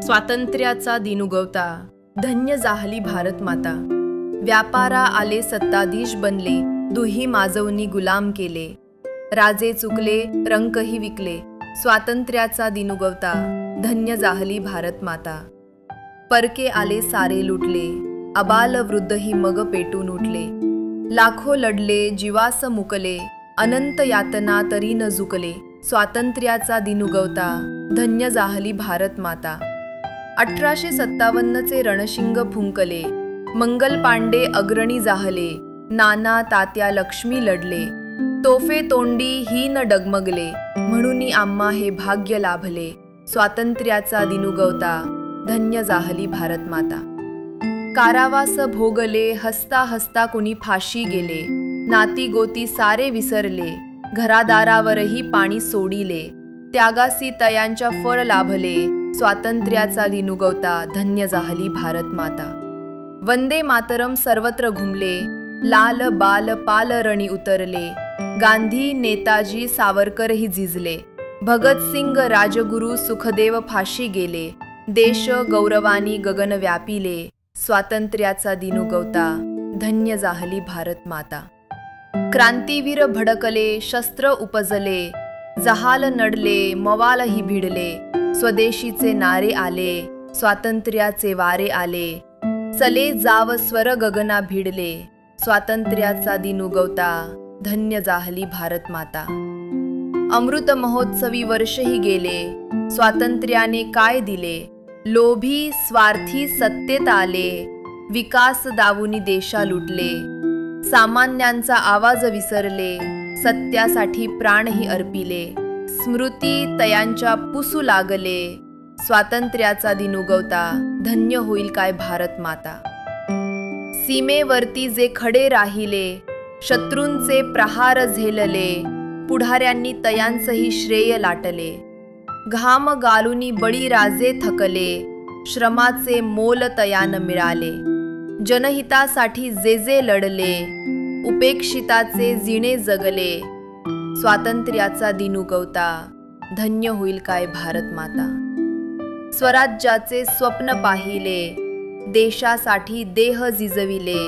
स्वातंत्र्याचा दिन उगवता धन्य जाहली भारत माता। व्यापारा आले सत्ताधीश बनले, दुही माजवनी गुलाम केले। राजे चुकले रंकही विकले, स्वातंत्र्याचा दिन उगवता धन्य जाहली भारत माता। परके आले सारे लुटले, अबाल वृद्धही मग पेटून उठले। लाखो लढले जीवास मुकले, अनंत यातना तरी न झुकले। स्वातंत्र्याचा दिन उगवता धन्य जाहली भारत माता। 1857 चे रणशिंग फुंकले, मंगल पांडे अग्रणी जाहले। नाना तात्या लक्ष्मी लढले, तोफे तोंडी ही न डगमगले। म्हणून आम्हा हे भाग्य लाभले, स्वातंत्र्याचा दिन उगवता धन्य जाहली भारत माता। कारावास भोगले, हसता हसता कुणी फाशी गेले। नाती गोती सारे विसरले, घरादारावरही पाणी सोडिले। त्यागासी तयांच्या फळ लाभले, स्वातंत्र्याचा दिन उगवता धन्य जाहली भारत माता। वंदे मातरम सर्वत्र घुमले, लाल बाल पाल रणी उतरले। गांधी नेताजी सावरकरही झिजले, भगतसिंग राजगुरु सुखदेव फाशी गेले। देश गौरवानी गगन व्यापिले, स्वातंत्र्याचा दिन उगवता धन्य जाहली भारत माता। क्रांतीवीर भडकले, शस्त्र उपजले। जहाल नडले, मवालही भिडले। स्वदेशीचे नारे आले, स्वातंत्र्याचे वारे आले। चले जाव स्वर गगना भिडले, स्वातंत्र्याचा दिन उगवता धन्य जाहली भारत माता। अमृत महोत्सवी वर्षही गेले, स्वातंत्र्याने काय दिले। लोभी स्वार्थी सत्तेत आले, विकास दावुनी देशा लुटले। सामान्यांचा आवाज विसरले, सत्यासाठी प्राणही अर्पिले। स्मृती तयांच्या पुसू लागले, स्वातंत्र्याचा दिन उगवता धन्य होईल काय भारत माता। सीमेवरती जे खडे राहिले, शत्रूंचे प्रहार झेलले। पुढाऱ्यांनी तयांचंही श्रेय लाटले, घाम गालुनी बळीराजे थकले। श्रमाचे मोल तयान मिळाले, जनहितासाठी जे जे लढले। उपेक्षिताचे जिणे जगले, स्वातंत्र्याचा दिन उगवता धन्य होईल काय भारत माता। स्वराज्याचे स्वप्न पाहिले, देशासाठी देह जिजविले।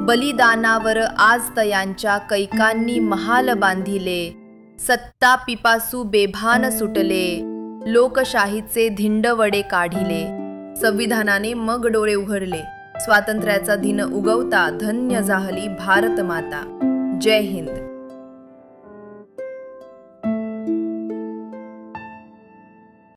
बलिदानावर आज तयांच्या कैकांनी महाल बांधिले। सत्ता पिपासू बेभान सुटले, लोकशाहीचे धिंडवडे काढिले। संविधानाने मग डोळे उघडले, स्वातंत्र्याचा दिन उगवता धन्य जाहली भारत माता। जय हिंद।